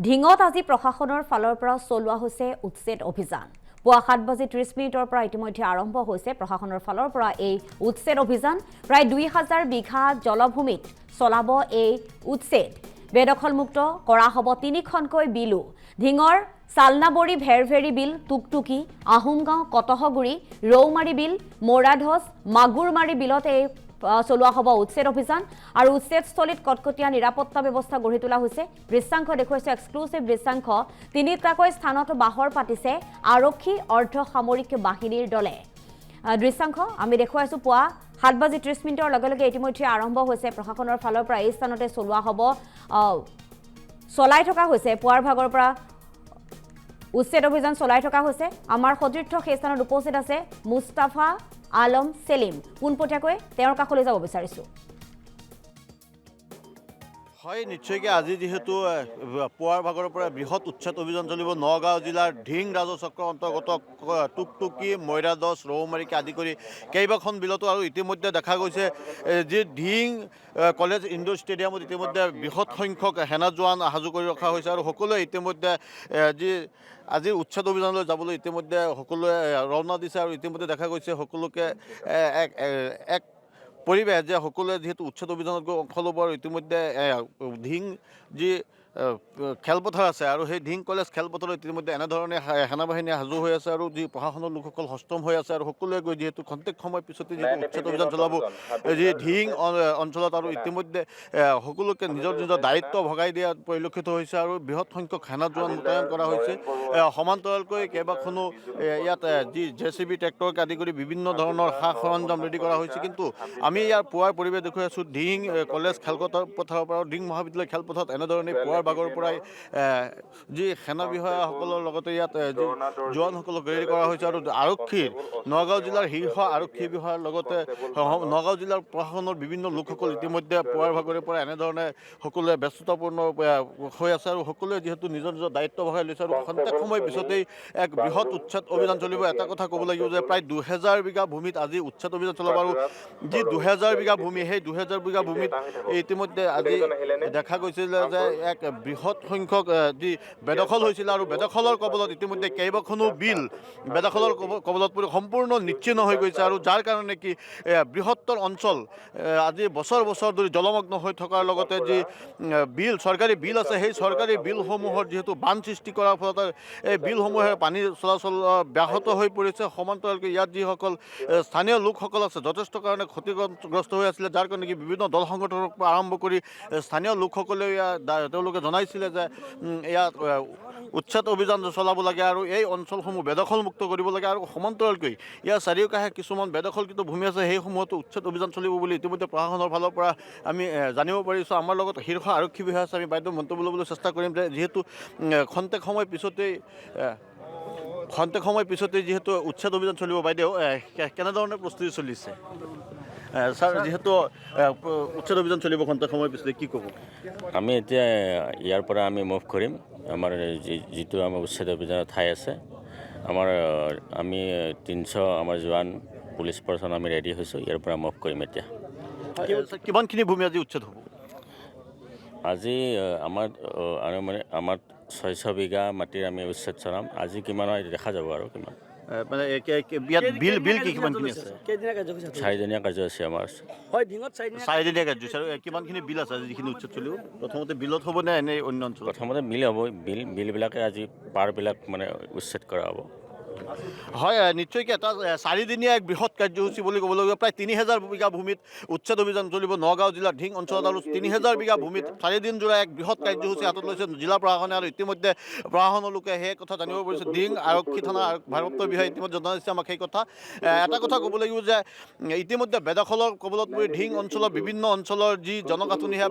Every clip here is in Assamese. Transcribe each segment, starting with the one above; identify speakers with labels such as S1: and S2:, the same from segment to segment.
S1: ঢিঙত আজি প্ৰশাসনৰ ফালৰ পৰা চলোৱা হৈছে উচ্ছেদ অভিযান। পুৱা 7:30 পৰা ইতিমধ্যে আৰম্ভ হৈছে প্ৰশাসনৰ ফালৰ পৰা এই উচ্ছেদ অভিযান। প্ৰায় 2000 বিঘা জলভূমিত চলাব এই উচ্ছেদ। বেদখলমুক্ত কৰা হ'ব 3খনকৈ বিলো। ঢিঙৰ চালনাবৰী ভেৰভেৰী বিল, টুকটুকি, আহোমগাঁও, কটহগুৰি, ৰৌমাৰী বিল, মৌৰাধচ, মাগুৰমাৰী বিলত এই চলোৱা হ'ব উচ্ছেদ অভিযান। আৰু উচ্ছেদস্থলীত কটকটীয়া নিৰাপত্তা ব্যৱস্থা গঢ়ি তোলা হৈছে। দৃশ্যাংশ দেখুৱাইছে এক্সক্লুচিভ দৃশ্যাংশ। 3টাকৈ স্থানত বাহৰ পাতিছে আৰক্ষী অৰ্ধ সামৰিক বাহিনীৰ দলে। দৃশ্যাংশ আমি দেখুৱাইছোঁ পুৱা 7:30 লগে লগে ইতিমধ্যে আৰম্ভ হৈছে প্ৰশাসনৰ ফালৰ পৰা এই স্থানতে চলোৱা হ'ব। চলাই থকা হৈছে পুৱাৰ ভাগৰ পৰা উচ্ছেদ অভিযান চলাই থকা হৈছে। আমাৰ সতীৰ্থ সেই স্থানত উপস্থিত আছে মুস্তাফা আলম সেলিম। পোনপটীয়াকৈ তেওঁৰ কাষলৈ যাব বিচাৰিছোঁ।
S2: হয়, নিশ্চয়কৈ আজি যিহেতু পুৱাৰ ভাগৰ পৰা বৃহৎ উচ্ছেদ অভিযান চলিব। নগাঁও জিলাৰ ঢিং ৰাজচক্ৰ অন্তৰ্গত টুকটুকি, মৈৰাদচ, ৰৌমাৰীকে আদি কৰি কেইবাখন বিলতো আৰু ইতিমধ্যে দেখা গৈছে যি ঢিং কলেজ ইনডোৰ ষ্টেডিয়ামত ইতিমধ্যে বৃহৎ সংখ্যক সেনা জোৱান সাজু কৰি ৰখা হৈছে আৰু সকলোৱে ইতিমধ্যে যি আজিৰ উচ্ছেদ অভিযানলৈ যাবলৈ ইতিমধ্যে সকলোৱে ৰাওনা দিছে আৰু ইতিমধ্যে দেখা গৈছে সকলোকে এক পৰিৱেশ যে সকলোৱে যিহেতু উচ্ছেদ অভিযানত গৈ অংশ ল'ব আৰু ইতিমধ্যে ঢিং যি খেলপথাৰ আছে আৰু সেই ঢিং কলেজ খেলপথাৰত ইতিমধ্যে এনেধৰণে সেনাবাহিনীয়ে সাজু হৈ আছে আৰু যি প্ৰশাসনৰ লোকসকল সষ্টম হৈ আছে আৰু সকলোৱে গৈ যিহেতু খন্তেক সময় পিছতে যিহেতু উচ্ছেদ অভিযান চলাব যি ঢিং অঞ্চলত আৰু ইতিমধ্যে সকলোকে নিজৰ নিজৰ দায়িত্ব ভগাই দিয়া পৰিলক্ষিত হৈছে আৰু বৃহৎ সংখ্যক সেনা জোৱান মোতায়েন কৰা হৈছে। সমান্তৰালকৈ কেইবাখনো ইয়াত যি JCB ট্ৰেক্টৰকে আদি কৰি বিভিন্ন ধৰণৰ সা সৰঞ্জাম ৰেডি কৰা হৈছে। কিন্তু আমি ইয়াৰ পুৱাৰ পৰিৱেশ দেখুৱাই আছোঁ ঢিং কলেজ খেলপথাৰৰ পৰা ঢিং মহাবিদ্যালয় খেলপথাৰত এনেধৰণে পুৱাৰ ভাগৰ পৰাই যি সেনা বিষয়াসকলৰ লগতে ইয়াত যি জোৱানসকলক ৰেডি কৰা হৈছে আৰু আৰক্ষীৰ নগাঁও জিলাৰ শীৰ্ষ আৰক্ষী বিষয়াৰ লগতে নগাঁও জিলাৰ প্ৰশাসনৰ বিভিন্ন লোকসকল ইতিমধ্যে পুৱাৰ ভাগৰে পৰা এনেধৰণে সকলোৱে ব্যস্ততাপূৰ্ণ হৈ আছে আৰু সকলোৱে যিহেতু নিজৰ নিজৰ দায়িত্ব ভগাই লৈছে আৰু খন্তেক সময় পিছতেই এক বৃহৎ উচ্ছেদ অভিযান চলিব। এটা কথা ক'ব লাগিব যে প্ৰায় 2000 বিঘা ভূমিত আজি উচ্ছেদ অভিযান চলাব আৰু যি 2000 বিঘা ভূমি সেই 2000 বিঘা ভূমিত ইতিমধ্যে আজি দেখা গৈছিল যে এক বৃহৎ সংখ্যক যি বেদখল হৈছিল আৰু বেদখলৰ কবলত ইতিমধ্যে কেইবাখনো বিল বেদখলৰ কবলত পৰি সম্পূৰ্ণ নিশ্চিহ্ন হৈ গৈছে আৰু যাৰ কাৰণে কি বৃহত্তৰ অঞ্চল আজি বছৰ বছৰ ধৰি জলমগ্ন হৈ থকাৰ লগতে যি বিল চৰকাৰী বিল আছে সেই চৰকাৰী বিলসমূহৰ যিহেতু বান সৃষ্টি কৰাৰ ফলত এই বিলসমূহে পানীৰ চলাচল ব্যাহত হৈ পৰিছে। সমান্তৰালকৈ ইয়াত যিসকল স্থানীয় লোকসকল আছে যথেষ্ট কাৰণে ক্ষতিগ্ৰস্ত হৈ আছিলে, যাৰ কাৰণে কি বিভিন্ন দল সংগঠনৰ পৰা আৰম্ভ কৰি স্থানীয় লোকসকলেও তেওঁলোকে জনাইছিলে যে ইয়াত উচ্ছেদ অভিযান চলাব লাগে আৰু এই অঞ্চলসমূহ বেদখলমুক্ত কৰিব লাগে আৰু সমান্তৰালকৈ ইয়াৰ চাৰিওকাষে কিছুমান বেদখলকৃত ভূমি আছে সেইসমূহতো উচ্ছেদ অভিযান চলিব বুলি ইতিমধ্যে প্ৰশাসনৰ ফালৰ পৰা আমি জানিব পাৰিছোঁ। আমাৰ লগত শীৰ্ষ আৰক্ষী বিষয়া আছে, আমি বাইদেউ মন্তব্য ল'বলৈ চেষ্টা কৰিম যে যিহেতু খন্তেক সময় পিছতেই যিহেতু উচ্ছেদ অভিযান চলিব, বাইদেউ কেনেধৰণে প্ৰস্তুতি চলিছে? ছাৰ, যিহেতু উচ্ছেদ অভিযান চলিব খন্তেক সময় পিছতে কি ক'ব?
S3: আমি এতিয়া ইয়াৰ পৰা আমি মুভ কৰিম। আমাৰ যিটো আমাৰ উচ্ছেদ অভিযানৰ ঠাই আছে আমি 300 আমাৰ জোৱান পুলিচ পাৰ্চন আমি ৰেডি হৈছোঁ। ইয়াৰ পৰা মুভ কৰিম এতিয়া।
S2: কিমানখিনি ভূমি আজি উচ্ছেদ হ'ব?
S3: আজি আমাৰ 600 বিঘা মাটিৰ আমি উচ্ছেদ চলাম। আজি কিমান হয় দেখা যাব আৰু কিমান
S2: মানে বিল কিমানখিনি আছে?
S3: 4দিনীয়া কাৰ্যসূচী আমাৰ
S2: 4দিনীয়া কাৰ্যসূচী আৰু কিমানখিনি বিল আছে আজি যিখিনি উচ্ছেদ চলিব? প্ৰথমতে বিলত হ'ব নে এনেই অন্য অঞ্চল?
S3: প্ৰথমতে বিল হ'ব। বিলবিলাকে আজি পাৰবিলাক মানে উচ্ছেদ কৰা হ'ব।
S2: হয়, নিশ্চয়কৈ এটা 4দিনীয়া এক বৃহৎ কাৰ্যসূচী বুলি ক'ব লাগিব। প্ৰায় 3000 বিঘা ভূমিত উচ্ছেদ অভিযান চলিব নগাঁও জিলাৰ ঢিং অঞ্চলত আৰু 3000 বিঘা ভূমিত 4 দিন জোৰা এক বৃহৎ কাৰ্যসূচী হাতত লৈছে জিলা প্ৰশাসনে আৰু ইতিমধ্যে প্ৰশাসনৰ লোকে সেই কথা জানিব পাৰিছে। ঢিং আৰক্ষী থানা ভাৰপ্ৰাপ্ত বিষয়াই ইতিমধ্যে জনাইছে আমাক সেই কথা। এটা কথা ক'ব লাগিব যে ইতিমধ্যে বেদখলৰ কবলত পৰি ঢিং অঞ্চলৰ বিভিন্ন অঞ্চলৰ যি জনগাঁথনি সেয়া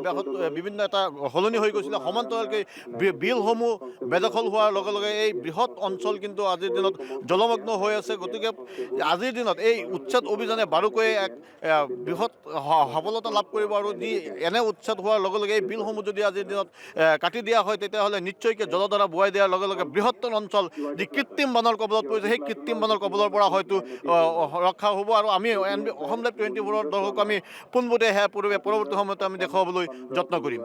S2: বিভিন্ন এটা সলনি হৈ গৈছিলে। সমান্তৰালকৈ বিলসমূহ বেদখল হোৱাৰ লগে লগে এই বৃহৎ অঞ্চল কিন্তু আজিৰ দিনত জলমগ্ন হৈ আছে। গতিকে আজিৰ দিনত এই উচ্ছেদ অভিযানে বাৰুকৈ এক বৃহৎ সফলতা লাভ কৰিব আৰু যি এনে উচ্ছেদ হোৱাৰ লগে লগে এই বিলসমূহ যদি আজিৰ দিনত কাটি দিয়া হয় তেতিয়াহ'লে নিশ্চয়কৈ জলধাৰা বোৱাই দিয়াৰ লগে লগে বৃহত্তৰ অঞ্চল যি কৃত্ৰিম বানৰ কবলত পৰিছে সেই কৃত্ৰিম বানৰ কবলৰ পৰা হয়তো ৰক্ষা হ'ব আৰু আমি অসম লাইভ 24 দৰ্শকক আমি পোনপটীয়া সেয়া পৰৱৰ্তী সময়ত আমি দেখুৱাবলৈ যত্ন কৰিম।